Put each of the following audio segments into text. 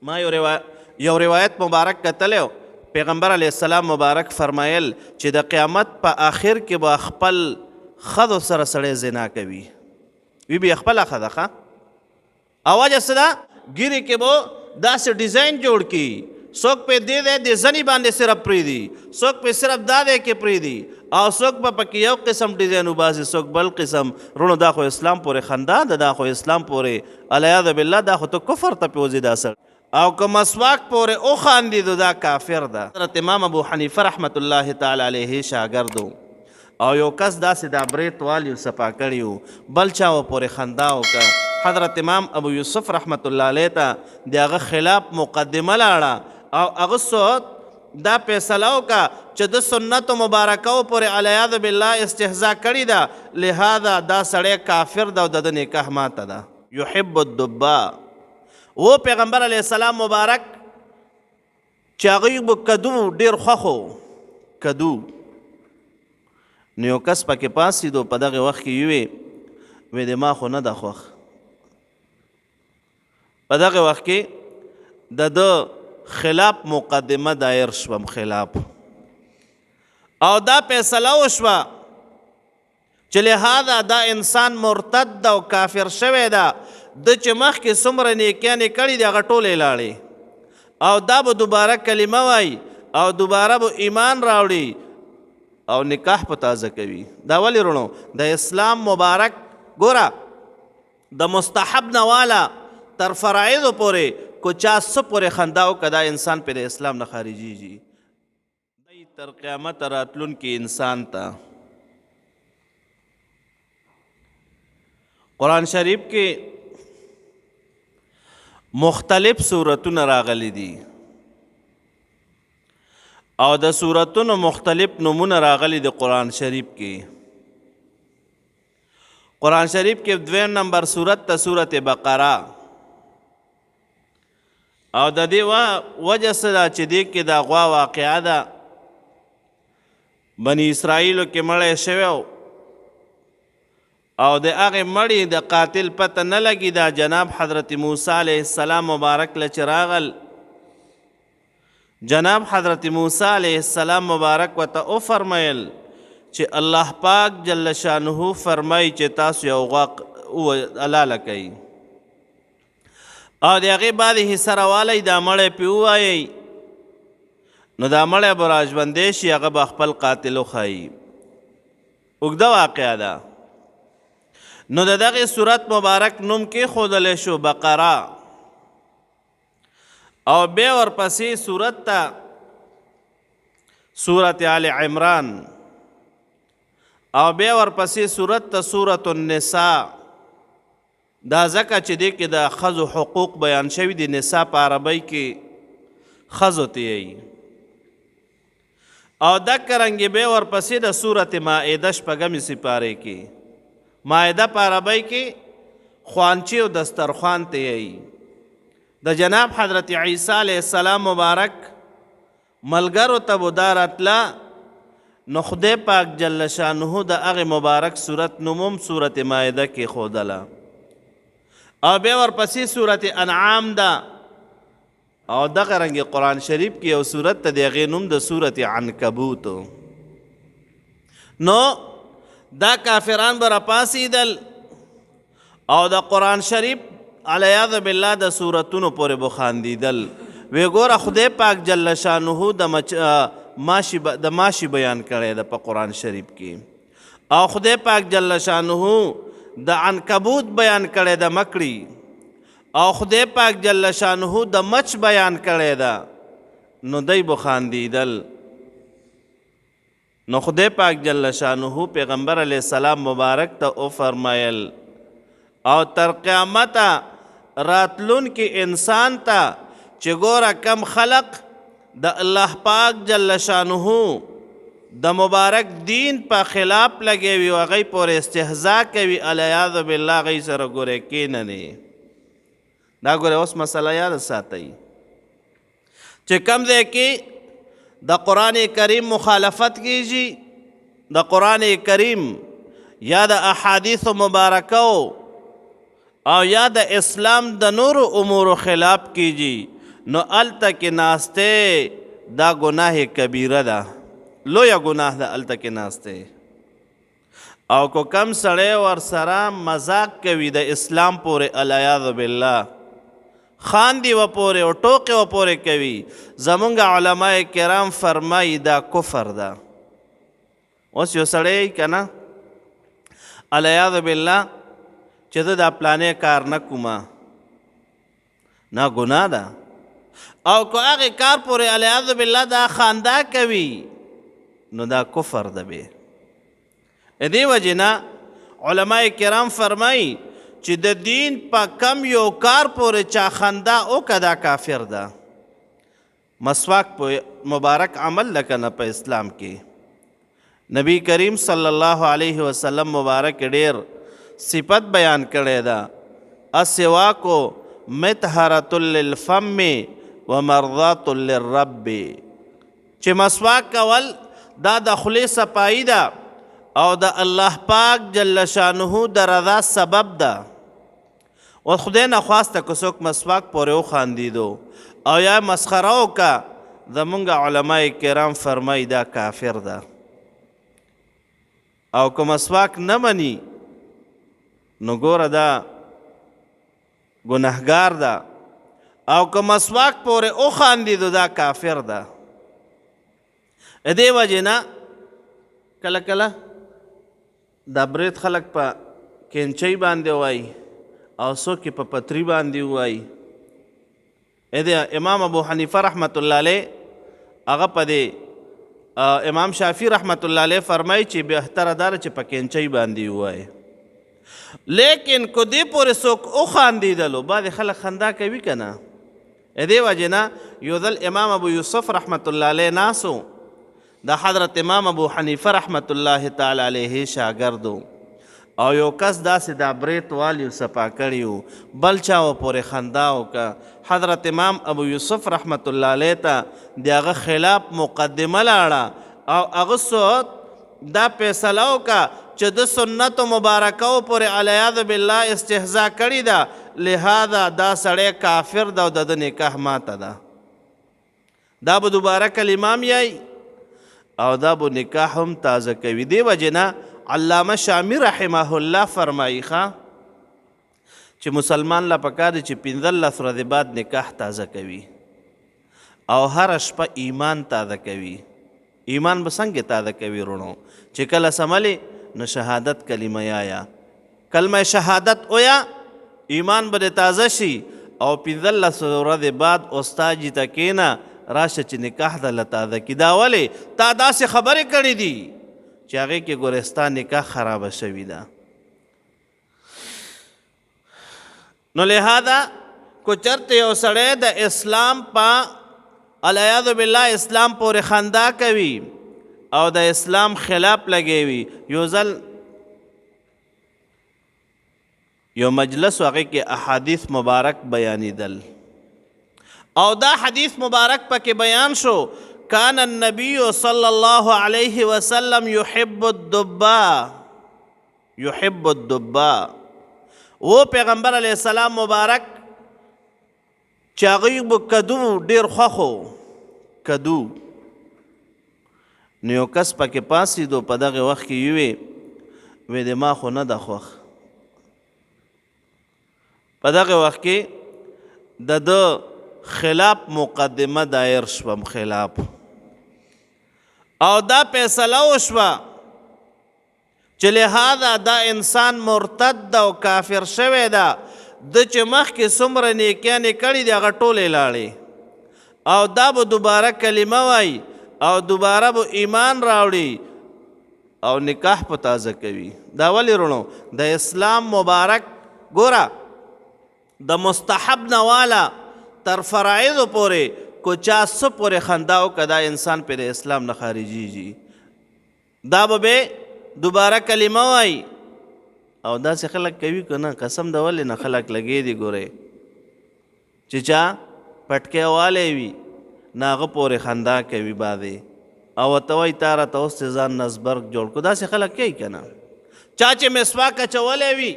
ما یو روایت مبارک کتلی پیغمبر علیه السلام مبارک فرمایل چې د قیامت په آخر کې به خپل ښځو سره سړی زنا کوي وی به خپله ښځه ښه او وجه څه ده ګیرې کې به داسې ډیزاین جوړ کړي څوک پې دې دی د زنې باندې صرف پرېږدي څوک پې صرف دا دی کې پرېږدي او څوک به پکې یو قسم ډیزاین وباسي څوک بل قسم رونو دا خو اسلام پورې خندا ده دا خو اسلام پورې الیاذ بالله دا خو ته کفر ته پوځي دا سړی او که مسواک پورې وخاندي نو دا کافر ده. حضرت امام ابو حنیفه رحمت الله تعالی علیه شاګرد او یو کس داسې دا بریت والی صفا کړي بل چا پورې خندا وکړه حضرت امام ابو یوسف رحمت الله علیه ته د هغه خلاف مقدمه لاړه او هغه څه دا فیصله وکړه چې د سنتو مبارکو پورې الیاذ بالله استهزا کړې ده لہذا دا سړی کافر ده او د نکاح ماته ده. یحب الدباء و پیغمبر علیه السلام مبارک چې هغوی به کدو ډېر خوښ کدو نو یو کس پکې پاسېدو په دغه وخت کې یوې وی د ما خو نه ده خوښ په دغه وخت کې د ده خلاف مقدمه دایر شوم خلاف او دا فیصله وشوه چې لهذا دا انسان مرتد او کافر شوی ده د چې مخکې څومره نیکیانې کړي دي هغه ټولې لاړې او دا به دوباره کلمه وایي او دوباره به ایمان راوړي او نکاح په تازه کوي. دا ولې رونو د اسلام مبارک ګوره د مستحب نه والا تر فرایضو پورې کو چا څه پورې خندا وکړه دا انسان پې د اسلام نه خارجېږي. دی تر قیامت راتلونکي انسان ته قرآن شریف کې مختلف صورتونه راغلي دي او د صورتونو مختلف نمونه راغلي دي قرآن شریف کې. قرآن شریف کې 2 نمبر صورت ته صورت بقره او د دې وجه څه ده چې دې کې د غوا واقعه ده بني اسرائیلو کې مړی شوی او د هغې مړي د قاتل پته نه لګي دا جناب حضرت موسی علیه السلام مبارک له چې راغل جناب حضرت موسی علیه السلام مبارک ورته وفرمیل چې الله پاک جل شانه فرمایي چې تاسو یو غوا حلاله کوئ او د هغې بعد حصه راوالی دا مړی پې ووایئ نو دا مړی به راژوندی شي هغه به خپل قاتل وښایي. اوږده واقعه ده نو د دغې صورت مبارک نوم کېښودلی شو بقره او بیا ورپسې صورت ته صورت آل عمران او بیا ورپسې صورت ته صورت النساء دا ځکه چې دې کې د ښځو حقوق بیان شوي دي نساء په عربۍ کې ښځو ته یایي او دکه رنګې بیا ورپسې د صورت مائده 6 سپارې کې مائده په عربۍ کې خوانچی او دسترخوان ته یایي د جناب حضرت عیسی علیه السلام مبارک ملګرو ته به دا راتله نو خدای پاک جل شانه د هغې مبارک صورت نوم هم صورت مائده کې ښودله او بیا ورپسې صورت انعام ده او دغه رنګې قرآن شریف کې یو صورت ته د هغې نوم د صورت عنکبوت نو دا کافران به راپاڅېدل او د قرآن شریف علیاذ بالله د صورتونو پورې به خاندېدل وی ګوره خدای پاک جل شانه د ماشي بیان کړی ده په قرآن شریف کې او خدای پاک جل شانه د عنکبوت بیان کړی ده مکړي او خدای پاک جل شانه د مچ بیان کړی ده نو دی به خاندېدل نو خدای پاک جل شانه پیغمبر علیه السلام مبارک ته وفرمایل او تر قیامته راتلونکي انسان ته چې ګوره کم خلق د الله پاک جل شانه د مبارک دین په خلاف لګوي او هغوی پورې استهزا کوي الیاذ بالله هغوی سره ګورې کښېننې دا ګوره اوس مسله یاد ساتئ چې کم ځای کې د قرآن کریم مخالفت کیږي د قرآن کریم یا د احادیث مبارکو او یا د اسلام د نورو امورو خلاف کیږي نو الته کې ناسته دا ګناه کبیره ده، لویه ګناه ده الته کې ناسته. او کو کم سړی ورسره مذاق کوي د اسلام پورې العیاذ بالله، خاندي و پورې او ټوکې و پورې کوي، زمونږ علماء کرام فرمایي دا کفر ده. اوس یو سړی که نه العیاذ بالله چې زه دا پلانې کار نه کومه، نه ګناه ده. او که هغې کار پورې العیاذ بالله دا خاندا کوي نو دا کفر ده. بې دې وجې نه علماء کرام فرمایي چې د دین په کم یو کار پورې چا خندا وکړه دا کافر ده. مسواک په مبارک عمل ده که نه په اسلام کې. نبی کریم صلی الله علیه وسلم مبارک ډیر صفت بیان کړی ده، السواک مطهرة للفم ومرضات للرب، چې مسواک کول دا د خولې صفایي ده او د الله پاک جل شانه د رضا سبب ده. و خدای نه خواسته که څوک مسواک پورې وخاندېدو او یا مسخره وکړه، زمونږ علماء کرام فرمایي دا کافر ده. او که مسواک نه مني نو ګوره دا ګناهګار ده. او که مسواک پورې وخاندېدو دا کافر ده. دې وجې نه کله کله دا برید خلک په کینچۍ باندې وایي او څوک په پتری باندې وایي. امام ابو حنیفه رحمت الله علیه هغه په دې امام شافعي رحمت الله علیه فرمایي چې بهتره داره چې په کینچۍ باندې ووایي. لیکن که دې پورې څوک وخاندېدلو بعضې خلک خندا کوي که نه. دې وجې نه یو ځل امام ابو یوسف رحمت الله علیه ناسو، د حضرت امام ابو حنیفه رحمت الله تعالی علیه شاګردو، او یو کس داسې دا بریت والی صفا کړي وو، بل چا و پورې خندا وکړه. حضرت امام ابو یوسف رحمت الله علیه ته د هغه خلاف مقدمه لاړه او هغه څه دا فیصله وکړه چې د سنتو مبارکو پورې العیاذ بالله استهزا کړې ده، لہذا دا سړی کافر ده او د نکاح ماته ده. دا به دوباره کلمه یای او دا به نکاح هم تازه کوي. دې وجې نه علامه شامی رحمه الله فرمایي چې مسلمان لا پکار دی چې 15 ورځې بعد نکاح تازه کوي او هر شپه ایمان تازه کوي. ایمان به څنګه تازه کوي رونو؟ چې کله سملی نو شهادت کلمه یا کلمه شهادت اویا ایمان به تازه شي او 15 ورځې بعد استاد جی ته کېنه راشه چې نکاح د تازه کی. دا ولې تا داسې خبرې کړې دي چې هغې کې ګورستا نکاح خرابه شوي ده. نو لہذا کو چرته یو سړی د اسلام په العیاذ بالله اسلام پورې خندا کوي او د اسلام خلاف لګوي. یو ځل یو مجلس هغې کې احادیث مبارک بیانېدل او دا حدیث مبارک پکې بیان شو، کان النبی صلی الله علیه وسلم یحب الدبا، یحب الدبا. و پیغمبر علیه السلام مبارک چې هغوی به کدو ډېر خوښو، کدو. نو یو کس پکې پاسېدو په دغه وخت کې یوې وی د ما خو نه ده خوښ. په دغه وخت کې د ده خلاف مقدمه دایر شوم خلاف او دا فیصله وشوه چې لہذا دا انسان مرتد او کافر شوی ده. د چې مخکې څومره نیکیانې کړي دي هغه ټولې لاړې او دا به دوباره کلمه وایي او دوباره به ایمان راوړي او نکاح په تازه کوي. دا ولې رونو؟ د اسلام مبارک ګوره د مستحب نواله تر فرائضو پورې کو چا څه پورې خندا وکړه دا انسان پې د اسلام نه خارجېږي. دا به دوباره کلمه وایي او داسې خلک کوي که نه؟ قسم د ولې نه خلک لګې دي. ګورئ چې چا پټکی والی وي نه هغه پورې خندا کوي بعضې او ورته وایي تا راته اوس ځان نزبرګ جوړ کړو. داسې خلک کوي که نه؟ چا چې مسواک اچولی وي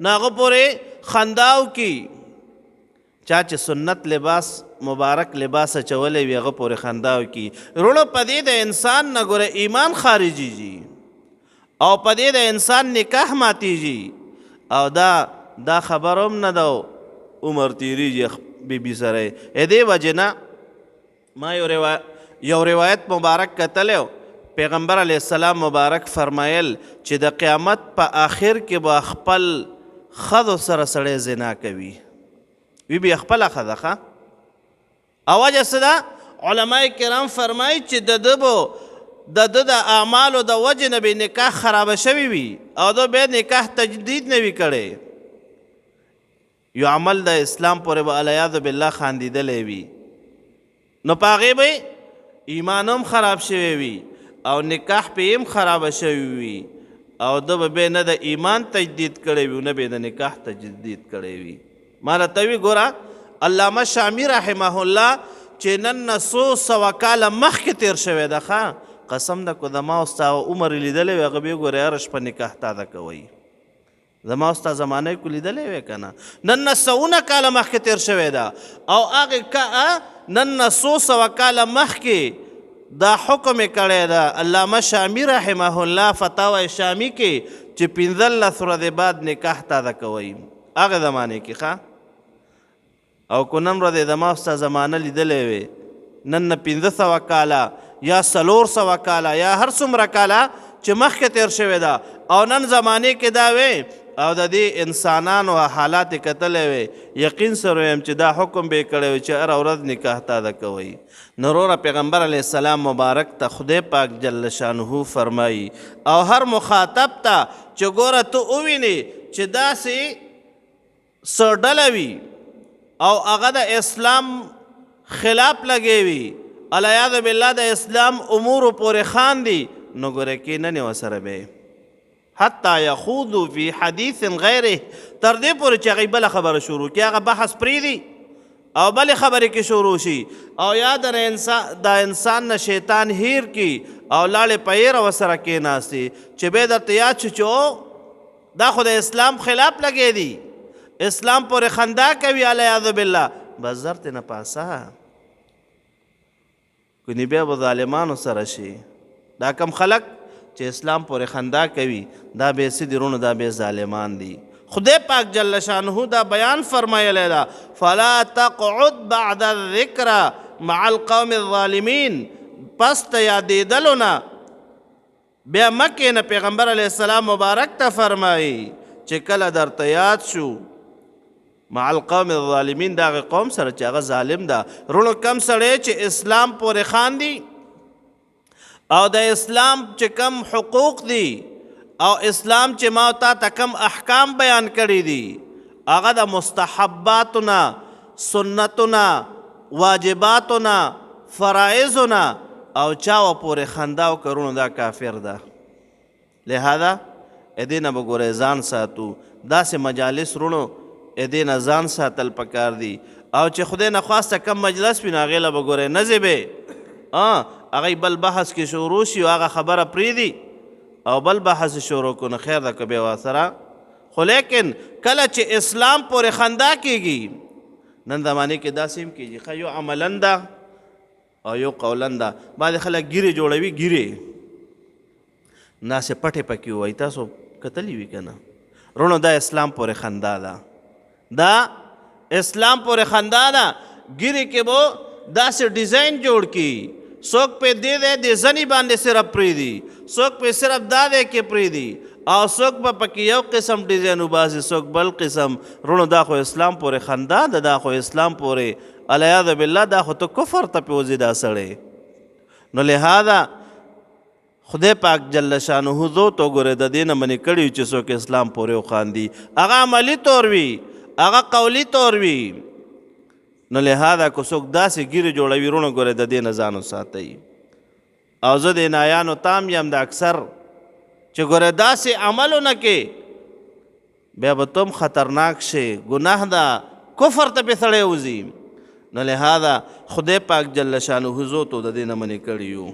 نه هغه پورې خندا وکړي. چا چې سنت لباس مبارک لباس اچولی وي هغه پورې خندا وکړي. وروڼو په دې د انسان نه ګوره ایمان خارجیږي او په دې د انسان نکاح ماتیږي او دا خبر هم نه ده عمر تیریږي بیبي سره. دې وجې نه ما یو روایت مبارک کتلی پیغمبر علیه السلام مبارک فرمایل چې د قیامت په آخر کې به خپل ښځو سره سړی زنا کوي. وی بیا خپله ښځه ښه او وجه څه ده؟ علما کرام فرمایي چې د ده د اعمالو د وجې نه به نکاح خرابه شوي وي او ده بیا نکاح تجدید نه وي کړی. یو عمل د اسلام پورې به علیاذ بالله خاندېدلی وي نو په هغې به ایمان هم خراب شوی وي او نکاح پې هم خرابه شوي وي او ده به بیا نه د ایمان تجدید کړی وي نه به د نکاح تجدید کړی وي. ما راته وي ګوره علامه شامی رحمه الله چې نن نه 100 کاله مخکې تیر شوی ده ښه قسم ده که زما او ستا عمر یې لیدلی وي هغه به یې ګورې هره شپه نکاح تازه کوئ. زما او ستا زمانه یې کو لیدلی وی که نه نن نه 100 کاله مخکې تیر شوی ده او هغې نن نه 100 کاله مخکې دا حکم یې کړی ده علامه شامی رحمه الله فتاوی شامی کې چې 15 ورځې بعد نکاح تازه کوئ هغې زمانې کې ښه او که نن ورځې زما او ستا زمانه لیدلی وی نن نه 500 کاله یا 400 کاله یا هر څومره کاله چې مخکې تیر شوی ده او نن زمانې کې دا وی او د دې انسانانو حالات یې کتلی وی یقین سره ویم چې دا حکم به یې کړی وی چې هره ورځ نکاح تازه کوئ. نو وروره پیغمبر علیه السلام مبارک ته خدای پاک جل شانه فرمایي او هر مخاطب ته چې ګوره ته ووینې چې داسې څه ډله وي او هغه د اسلام خلاف لګې وي علیاذ بالله د اسلام امورو پورې خاندي نو ګوره کیننې ورسره به حتی یخوضو فی حدیث غیره تر دې پورې چې هغوی بله خبره شروع کړي هغه بحث پرېږدي او بلې خبرې کې شروع شي او یا د انسان نه شیطان هیر کړي او لاړې په هیره ورسره کېناستي چې بیا درته یاد شو چې دا خو د اسلام خلاف لګې دي اسلام پورې خندا کوي علیاذ بالله بس زر ترې نه پاسه کنی بیا به ظالمانو سره شي. دا کم خلک چې اسلام پورې خندا کوي دا به څه دي رونو دا به ظالمان دي. خدای پاک جل شانه دا بیان فرمایلی ده فلا تقعد بعد الذکر مع القوم الظالمین پس ته یادېدلو نه بیا مه کښېنه. پیغمبر علیه السلام مبارک ته فرمایي چې کله درته یاد شو مع القوم الظالمین دا هغې قوم سره چې هغه ظالم ده. رونو کم سړی چې اسلام پورې خاندي او د اسلام چې کم حقوق دي او اسلام چې ما تا ته کم احکام بیان کړي دي هغه د مستحباتونه سنتونه واجباتونه فرائضونه او چاوه پورې خندا وکړو دا کافر ده. لہذا دې نه به ګورئ ځان ساتو داسې مجالس رونو دې نه ځان ساتل پکار دي او چې خدای نه خواسته کم مجلس وي نو هغې له به ګورئ نه ځې به هغه بل بحث کې شروع شي او هغه خبره پرېږدي او بل بحث شروع کړو نو خیر ده که بیا ورسره خو لیکن کله چې اسلام پورې خندا کېږي نن زمانې کې داسې هم کېږي ښه یو عملا ده او یو قولا ده بعضې خلک ګیرې جوړوي ګیرې داسې پټې پکې ووایي تاسو کتلی وي که نه رونو دا اسلام پورې خندا ده دا اسلام پورې خندا ده ګیرې کې به داسې ډیزاین جوړ کړي څوک پې دې دی د زنې باندې صرف پرېږدي څوک پې صرف دا دی کې پرېږدي او څوک به پکې یو قسم ډیزاین وباسي څوک بل قسم رونو دا خو اسلام پورې خندا ده دا خو اسلام پورې علیاذ بالله دا خو ته کفر ته پې وځي دا سړی نو لہذا خدای پاک جل شانه زو تو ګورې د دې نه منې کړي چې څوک اسلام پورې وخاندي هغه عملي طور وي هغه قولي طور وي نو لہذا که څوک داسې ګیرې جوړوي رونو ګورې د دې نه ځان وساتئ او زه د نایانو تام یم د اکثر چې ګورې داسې عملونه کې بیا به تم خطرناک شي ګناه ده کفر ته پې سړی وځي نو لہذا خدای پاک جل شانه زو تو د دې نه منې کړي یو